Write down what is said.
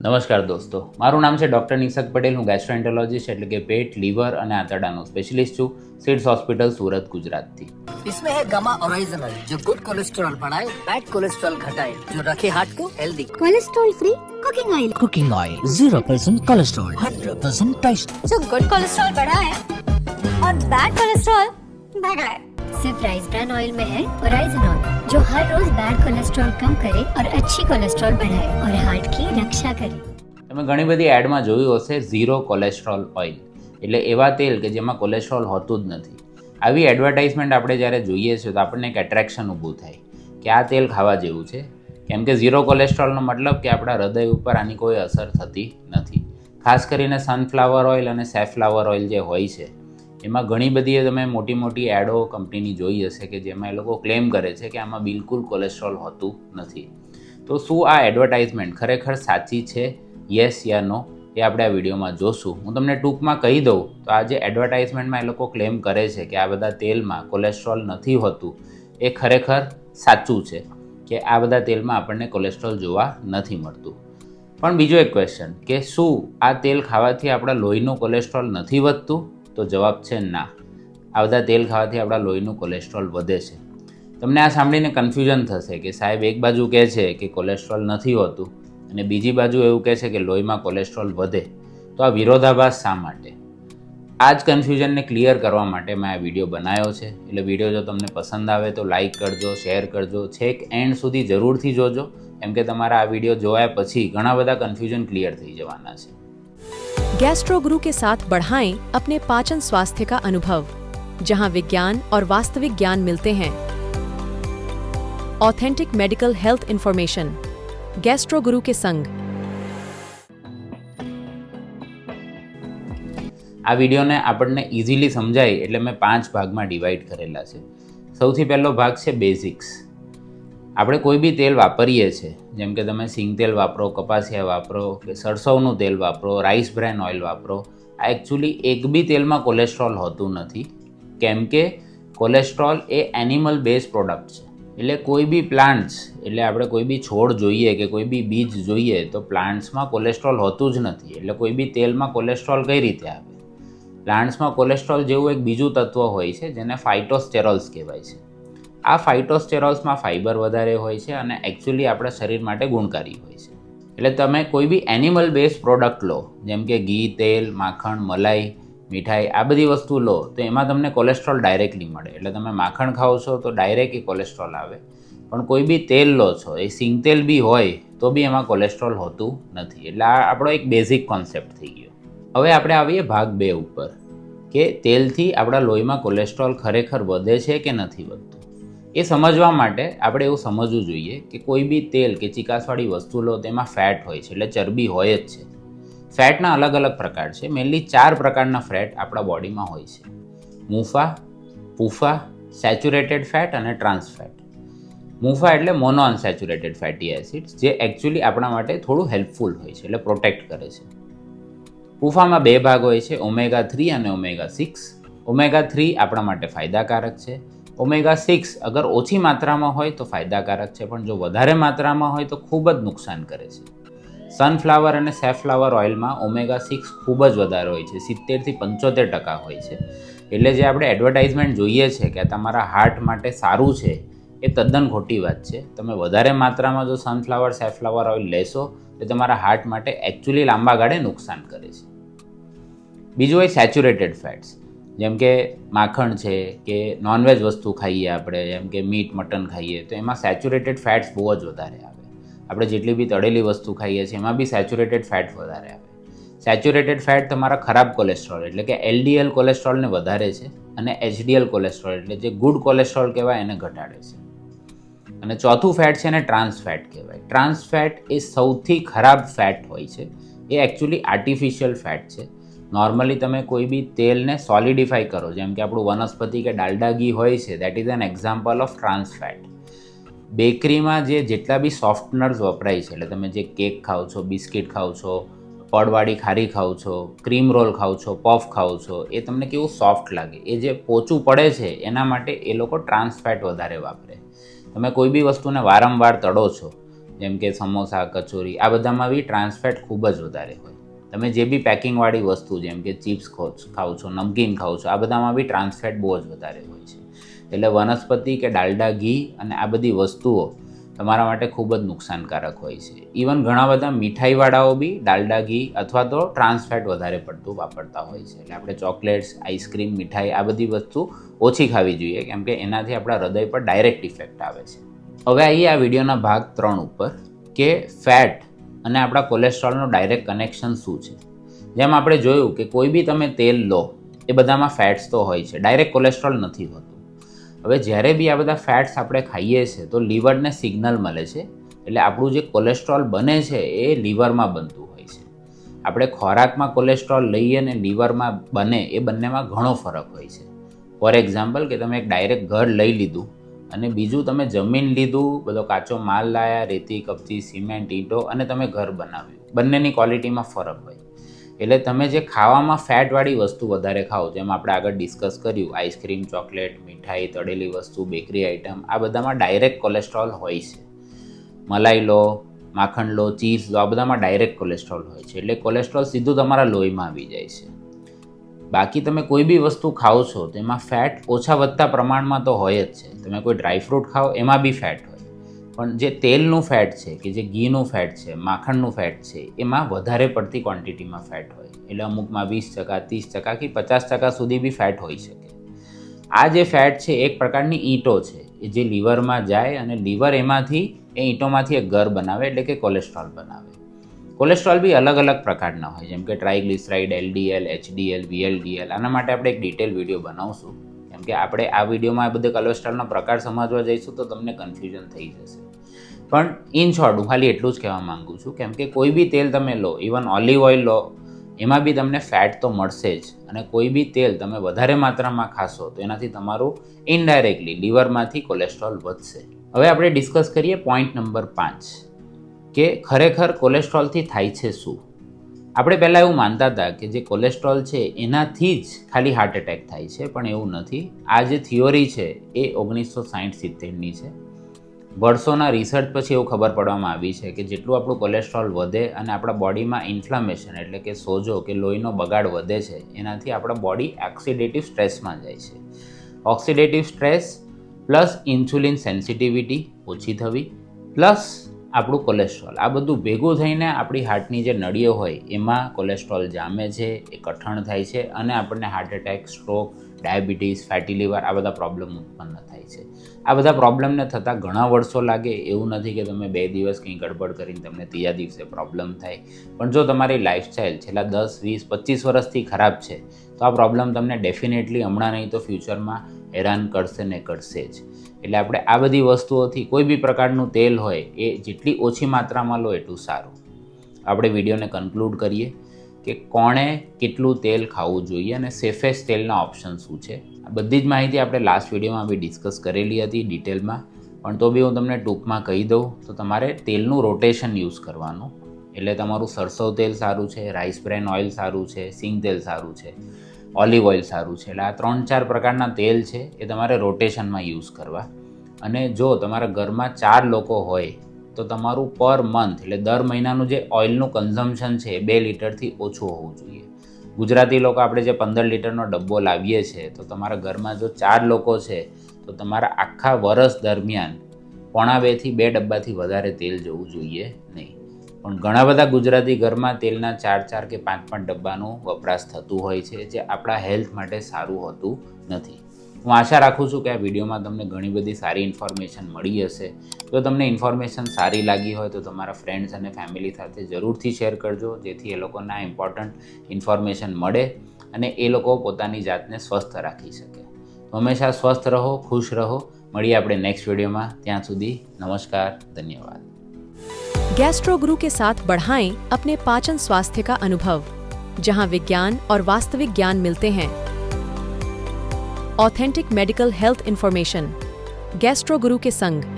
નમસ્કાર દોસ્તો, મારું નામ છે ડૉક્ટર નિશક પટેલ. હું ગેસ્ટ્રોએન્ટરોલોજીસ્ટ એટલે કે પેટ, લીવર અને આંતરડાનો સ્પેશિલિસ્ટ છું, સિડ્સ હોસ્પિટલ સુરત, ગુજરાતથી. इसमें है गामा ओराइजनल जो गुड कोलेस्ट्रॉल बढ़ाए, बैड कोलेस्ट्रॉल घटाए, जो रखे हार्ट को healthy. Cholesterol free cooking oil 0% cholesterol 100% taste जो गुड कोलेस्ट्रॉल बढ़ाए और बैड कोलेस्ट्रॉल भगाए. सिर्फ राइस ब्रान ऑयल में है ओराइजनॉल जो हर रोज बैड कोलेस्ट्रॉल कम करे और अच्छी कोलेस्ट्रॉल बढ़ाए और हार्ट की रक्षा करे. તમે ઘણી બધી એડમાં જોયું હશે ઝીરો કોલેસ્ટ્રોલ ઓઇલ, એટલે એવા તેલ કે જેમાં કોલેસ્ટ્રોલ હોતું જ નથી. આવી એડવર્ટાઇઝમેન્ટ આપણે જ્યારે જોઈએ છીએ તો આપણને એક એટ્રેક્શન ઊભું થાય કે આ તેલ ખાવા જેવું છે, કેમ કે ઝીરો કોલેસ્ટ્રોલનો મતલબ કે આપણા હૃદય ઉપર આની કોઈ અસર થતી નથી. ખાસ કરીને સનફ્લાવર ઓઇલ અને સેફ્લાવર ઓઇલ જે હોય છે એમાં ઘણી બધી તમે મોટી મોટી એડો કંપનીની જોઈ હશે કે જેમાં એ લોકો ક્લેમ કરે છે કે આમાં બિલકુલ કોલેસ્ટ્રોલ હોતું નથી. તો શું આ એડવર્ટાઇઝમેન્ટ ખરેખર સાચી છે, યસ યા નો, એ આપણે આ વિડીયોમાં જોશું. હું તમને ટૂંકમાં કહી દઉં તો આ જે એડવર્ટાઇઝમેન્ટમાં એ લોકો ક્લેમ કરે છે કે આ બધા તેલમાં કોલેસ્ટ્રોલ નથી હોતું, એ ખરેખર સાચું છે કે આ બધા તેલમાં આપણને કોલેસ્ટ્રોલ જોવા નથી મળતું. પણ બીજો એક ક્વેશ્ચન કે શું આ તેલ ખાવાથી આપણા લોહીનું કોલેસ્ટ્રોલ નથી વધતું? તો જવાબ છે ના. આ બધા તેલ ખાવાથી આપણા લોહીનું કોલેસ્ટ્રોલ વધે છે. તમને આ સાંભળીને કન્ફ્યુઝન થશે કે સાહેબ એક બાજુ કહે છે કે કોલેસ્ટ્રોલ નથી હોતું અને બીજી બાજુ એવું કહે છે કે લોહીમાં કોલેસ્ટ્રોલ વધે, તો આ વિરોધાભાસ શા માટે? આ જ કન્ફ્યુઝનને ક્લિયર કરવા માટે મેં આ વિડીયો બનાવ્યો છે. એટલે વિડીયો જો તમને પસંદ આવે તો લાઇક કરજો, શેર કરજો, છેક એન્ડ સુધી જરૂરથી જોજો, કેમ કે તમારા આ વિડીયો જોયા પછી ઘણા બધા કન્ફ્યુઝન ક્લિયર થઈ જવાના છે. गैस्ट्रो गुरु के साथ बढ़ाएं अपने पाचन स्वास्थ्य का अनुभव, जहां विज्ञान और वास्तविक ज्ञान मिलते हैं. Authentic medical health information, gastro गुरु के संग. આ વિડીયોને આપણને ઇઝીલી સમજાય એટલે મેં 5 ભાગમાં ડિવાઈડ કરેલા છે. સૌથી પહેલો ભાગ છે બેઝિક્સ. આપણે કોઈ બી તેલ વાપરીએ છીએ, જેમ કે તમે સિંગ તેલ વાપરો, કપાસિયા વાપરો કે સરસવનું તેલ વાપરો, રાઈસ બ્રાન ઓઇલ વાપરો, આ એકચ્યુઅલી એક બી તેલમાં કોલેસ્ટ્રોલ હોતું નથી, કેમ કે કોલેસ્ટ્રોલ એ એનિમલ બેઝ પ્રોડક્ટ છે. એટલે કોઈ બી પ્લાન્ટ્સ, એટલે આપણે કોઈ બી છોડ જોઈએ કે કોઈ બી બીજ જોઈએ તો પ્લાન્ટ્સમાં કોલેસ્ટ્રોલ હોતું જ નથી. એટલે કોઈ બી તેલમાં કોલેસ્ટ્રોલ કઈ રીતે આવે? પ્લાન્ટ્સમાં કોલેસ્ટ્રોલ જેવું એક બીજું તત્વ હોય છે જેને ફાઇટોસ્ટેરોલ્સ કહેવાય છે. આ ફાઇટોસ્ટેરોલ્સમાં ફાઇબર વધારે હોય છે અને એકચ્યુઅલી આપણા શરીર માટે ગુણકારી હોય છે. એટલે તમે કોઈ બી એનિમલ બેઝ પ્રોડક્ટ લો, જેમ કે ઘી, તેલ, માખણ, મલાઈ, મીઠાઈ, આ બધી વસ્તુ લો તો એમાં તમને કોલેસ્ટ્રોલ ડાયરેક્ટલી મળે. એટલે તમે માખણ ખાઓ છો તો ડાયરેક્ટ એ કોલેસ્ટ્રોલ આવે. પણ કોઈ બી તેલ લો છો, એ સિંગ તેલ બી હોય તો બી એમાં કોલેસ્ટ્રોલ હોતું નથી. એટલે આ આપણો એક બેઝિક કોન્સેપ્ટ થઈ ગયો. હવે આપણે આવીએ ભાગ 2 ઉપર કે તેલથી આપણા લોહીમાં કોલેસ્ટ્રોલ ખરેખર વધે છે કે નથી વધતું. એ સમજવા માટે આપણે એવું સમજવું જોઈએ કે કોઈ બી તેલ કે ચીકાસવાળી વસ્તુ લો તેમાં ફેટ હોય છે, એટલે ચરબી હોય જ છે. ફેટના અલગ અલગ પ્રકાર છે. મેઇનલી 4 પ્રકારના ફેટ આપણા બોડીમાં હોય છે: મુફા, પૂફા, સેચ્યુરેટેડ ફેટ અને ટ્રાન્સ ફેટ. મુફા એટલે મોનો અનસેચ્યુરેટેડ ફેટી એસિડ્સ, જે એકચ્યુઅલી આપણા માટે થોડું હેલ્પફુલ હોય છે, એટલે પ્રોટેક્ટ કરે છે. પૂફામાં 2 ભાગ હોય છે, ઓમેગા 3 અને ઓમેગા 6. ઓમેગા 3 આપણા માટે ફાયદાકારક છે. ઓમેગા 6 અગર ઓછી માત્રામાં હોય તો ફાયદાકારક છે, પણ જો વધારે માત્રામાં હોય તો ખૂબ જ નુકસાન કરે છે. સનફ્લાવર અને સેફ્લાવર ઓઇલમાં ઓમેગા 6 ખૂબ જ વધારે હોય છે, 70થી 75% હોય છે. એટલે જે આપણે એડવર્ટાઇઝમેન્ટ જોઈએ છે કે તમારા હાર્ટ માટે સારું છે, એ તદ્દન ખોટી વાત છે. તમે વધારે માત્રામાં જો સનફ્લાવર, સેફ્લાવર ઓઇલ લેશો તો તમારા હાર્ટ માટે એકચ્યુઅલી લાંબા ગાળે નુકસાન કરે છે. બીજું હોય સેચ્યુરેટેડ ફેટ્સ, જેમ કે માખણ છે કે નોનવેજ વસ્તુ ખાઈએ આપણે, જેમ કે મીટ, મટન ખાઈએ તો એમાં સેચ્યુરેટેડ ફેટ્સ બહુ જ વધારે આવે. આપણે જેટલી બી તળેલી વસ્તુ ખાઈએ છીએ એમાં બી સેચ્યુરેટેડ ફેટ વધારે આવે. સેચ્યુરેટેડ ફેટ તમારા ખરાબ કોલેસ્ટ્રોલ એટલે કે LDL કોલેસ્ટ્રોલને વધારે છે અને HDL કોલેસ્ટ્રોલ એટલે જે ગુડ કોલેસ્ટ્રોલ કહેવાય એને ઘટાડે છે. અને ચોથું ફેટ છે એને ટ્રાન્સ ફેટ કહેવાય. ટ્રાન્સ ફેટ એ સૌથી ખરાબ ફેટ હોય છે. એ એકચ્યુઅલી આર્ટિફિશિયલ ફેટ છે. નોર્મલી તમે કોઈ બી તેલને સોલિડિફાઈ કરો, જેમ કે આપણું વનસ્પતિ કે ડાલડા ઘી હોય છે, that is an example of trans fat. બેકરીમાં જેટલા બી સોફ્ટનર્સ વપરાય છે, એટલે તમે જે કેક ખાઓ છો, બિસ્કિટ ખાઓ છો, પડવાળી ખારી ખાઓ છો, ક્રીમ રોલ ખાઓ છો, પફ ખાઓ છો, એ તમને કેવું સોફ્ટ લાગે. એ જે પોચું પડે છે એના માટે એ લોકો ટ્રાન્સ ફેટ વધારે વાપરે. તમે કોઈ બી વસ્તુને વારંવાર તળો છો જેમ કે સમોસા, કચોરી, આ બધામાં બી ટ્રાન્સફેટ ખૂબ જ વધારે હોય. તમે જે બી પેકિંગવાળી વસ્તુ જેમ કે ચિપ્સ ખાઓ છો, નમકીન ખાઓ છો, આ બધામાં બી ટ્રાન્સફેટ બહુ જ વધારે હોય છે. એટલે વનસ્પતિ કે ડાલડા ઘી અને આ બધી વસ્તુઓ તમારા માટે ખૂબ જ નુકસાનકારક હોય છે. ઇવન ઘણા બધા મીઠાઈવાળાઓ બી ડાલડા ઘી અથવા તો ટ્રાન્સફેટ વધારે પડતું વાપરતા હોય છે. એટલે આપણે ચોકલેટ્સ, આઈસ્ક્રીમ, મીઠાઈ આ બધી વસ્તુ ઓછી ખાવી જોઈએ, કેમ કે એનાથી આપણા હૃદય પર ડાયરેક્ટ ઇફેક્ટ આવે છે. હવે આવીએ આ વિડીયોના ભાગ 3 ઉપર કે ફેટ અને આપણા કોલેસ્ટ્રોલનો ડાયરેક્ટ કનેક્શન શું છે. જેમ આપણે જોયું કે કોઈ બી તમે તેલ લો એ બધામાં ફેટ્સ તો હોય છે, ડાયરેક્ટ કોલેસ્ટ્રોલ નથી હોતું. હવે જ્યારે બી આ બધા ફેટ્સ આપણે ખાઈએ છીએ તો લીવરને સિગ્નલ મળે છે, એટલે આપણું જે કોલેસ્ટ્રોલ બને છે એ લીવરમાં બનતું હોય છે. આપણે ખોરાકમાં કોલેસ્ટ્રોલ લઈએ ને લીવરમાં બને એ બંનેમાં ઘણો ફરક હોય છે. ફોર એક્ઝામ્પલ કે તમે એક ડાયરેક્ટ ઘર લઈ લીધું અને બીજું તમે જમીન લીધું, બધો કાચો માલ લાયા, રેતી, કપચી, સિમેન્ટ, ઈંટો અને તમે ઘર બનાવ્યું, બંનેની ક્વોલિટીમાં ફરક હોય. એટલે તમે જે ખાવામાં ફેટવાળી વસ્તુ વધારે ખાઓ, જેમ આપણે આગળ ડિસ્કસ કર્યું, આઈસ્ક્રીમ, ચોકલેટ, મીઠાઈ, તળેલી વસ્તુ, બેકરી આઇટમ, આ બધામાં ડાયરેક્ટ કોલેસ્ટ્રોલ હોય છે. મલાઈ લો, માખણ લો, ચીઝ લો, આ બધામાં ડાયરેક્ટ કોલેસ્ટ્રોલ હોય છે. એટલે કોલેસ્ટ્રોલ સીધું તમારા લોહીમાં આવી જાય છે. બાકી તમે કોઈ બી વસ્તુ ખાઓ છો તેમાં ફેટ ઓછા વધતા પ્રમાણમાં તો હોય જ છે. તમે કોઈ ડ્રાયફ્રૂટ ખાઓ એમાં બી ફેટ હોય, પણ જે તેલનું ફેટ છે કે જે ઘીનું ફેટ છે, માખણનું ફેટ છે, એમાં વધારે પડતી ક્વોન્ટિટીમાં ફેટ હોય. એટલે અમુકમાં 20%, 30% કે 50% સુધી બી ફેટ હોઈ શકે. આ જે ફેટ છે એક પ્રકારની ઈંટો છે, એ જે લીવરમાં જાય અને લીવર એમાંથી એ ઈંટોમાંથી એક ઘર બનાવે, એટલે કે કોલેસ્ટ્રોલ બનાવે. કોલેસ્ટ્રોલ બી અલગ અલગ પ્રકારના હોય, જેમ કે ટ્રાયગ્લિસરાઇડ, LDL, HDL, VLDL. આના માટે આપણે એક ડિટેલ વિડીયો બનાવશું, કેમ કે આપણે આ વિડીયોમાં આ બધા કોલેસ્ટ્રોલનો પ્રકાર સમજવા જઈશું તો તમને કન્ફ્યુઝન થઈ જશે. પણ ઇન શોર્ટ હું ખાલી એટલું જ કહેવા માગું છું, કેમ કે કોઈ બી તેલ તમે લો, ઇવન ઓલિવ ઓઇલ લો, એમાં બી તમને ફેટ તો મળશે જ. અને કોઈ બી તેલ તમે વધારે માત્રામાં ખાશો તો એનાથી તમારું ઇનડાયરેક્ટલી લીવરમાંથી કોલેસ્ટ્રોલ વધશે. હવે આપણે ડિસ્કસ કરીએ પોઈન્ટ નંબર 5 કે ખરેખર કોલેસ્ટ્રોલથી થાય છે શું. આપણે પહેલાં એવું માનતા હતા કે જે કોલેસ્ટ્રોલ છે એનાથી જ ખાલી હાર્ટ એટેક થાય છે, પણ એવું નથી. આ જે થિયોરી છે એ 1960-70ની છે. વર્ષોના રિસર્ચ પછી એવું ખબર પડવામાં આવી છે કે જેટલું આપણું કોલેસ્ટ્રોલ વધે અને આપણા બોડીમાં ઇન્ફ્લામેશન એટલે કે સોજો કે લોહીનો બગાડ વધે છે, એનાથી આપણા બોડી ઓક્સિડેટિવ સ્ટ્રેસમાં જાય છે. Oxidative stress plus insulin sensitivity ઓછી થવી પ્લસ આપણું કોલેસ્ટ્રોલ, આ બધું ભેગું થઈને આપણી હાર્ટની જે નળીઓ હોય એમાં કોલેસ્ટ્રોલ જામે છે, એ કઠણ થાય છે અને આપણને heart attack, stroke, diabetes, fatty liver આ બધા પ્રોબ્લેમ ઉત્પન્ન થાય છે. આ બધા પ્રોબ્લેમને થતાં ઘણા વર્ષો લાગે. એવું નથી કે તમે 2 દિવસ કંઈ ગડબડ કરીને તમને ત્રીજા દિવસે પ્રોબ્લેમ થાય. પણ જો તમારી લાઇફસ્ટાઈલ છેલ્લા 10, 20, 25 વર્ષથી ખરાબ છે તો આ પ્રોબ્લેમ તમને ડેફિનેટલી હમણાં નહીં તો ફ્યુચરમાં હેરાન કરશે ને કરશે જ. એટલે આપણે આ બધી વસ્તુઓથી કોઈ બી પ્રકારનું તેલ હોય એ જેટલી ઓછી માત્રામાં લો એટલું સારું. આપણે વિડીયોને કન્ક્લુડ કરીએ કે કોણે કેટલું તેલ ખાવું જોઈએ અને સેફેસ્ટ તેલના ઓપ્શન શું છે. આ બધી જ માહિતી આપણે લાસ્ટ વિડીયોમાં બી ડિસ્કસ કરેલી હતી ડિટેલમાં, પણ તો બી હું તમને ટૂંકમાં કહી દઉં તો તમારે તેલનું રોટેશન યુઝ કરવાનું. એટલે તમારું સરસવ તેલ સારું છે, રાઈસ બ્રેન ઓઇલ સારું છે, સિંગ તેલ સારું છે, ઓલિવ ઓઇલ સારું છે. એટલે આ 3-4 પ્રકારના તેલ છે એ તમારે રોટેશનમાં યુઝ કરવા. અને જો તમારા ઘરમાં 4 લોકો હોય તો તમારું પર મંથ એટલે દર મહિનાનું જે ઓઇલનું કન્ઝમ્પશન છે એ 2 લીટરથી ઓછું હોવું જોઈએ. ગુજરાતી લોકો આપણે જે 15 લીટરનો ડબ્બો લાવીએ છીએ તો તમારા ઘરમાં જો 4 લોકો છે તો તમારા આખા વર્ષ દરમિયાન 1.5 થી 2 ડબ્બાથી વધારે તેલ જવું જોઈએ નહીં. પણ ઘણા બધા ગુજરાતી ઘરમાં તેલના 4 કે 5 ડબ્બાનું વપરાશ થતું હોય છે, જે આપણા હેલ્થ માટે સારું હોતું નથી. હું આશા રાખું છું કે આ વિડીયોમાં તમને ઘણી બધી સારી ઇન્ફોર્મેશન મળી હશે. જો તમને ઇન્ફોર્મેશન સારી લાગી હોય તો તમારા ફ્રેન્ડ્સ અને ફેમિલી સાથે જરૂરથી શેર કરજો, જેથી એ લોકોને આ ઇમ્પોર્ટન્ટ ઇન્ફોર્મેશન મળે અને એ લોકો પોતાની જાતને સ્વસ્થ રાખી શકે. હંમેશા સ્વસ્થ રહો, ખુશ રહો. મળીએ આપણે નેક્સ્ટ વીडियोમાં. ત્યાં સુધી નમસ્કાર, ધન્યવાદ. गैस्ट्रो गुरु के साथ बढ़ाएं अपने पाचन स्वास्थ्य का अनुभव, जहां विज्ञान और वास्तविक ज्ञान मिलते हैं. Authentic medical health information. Gastro गुरु के संग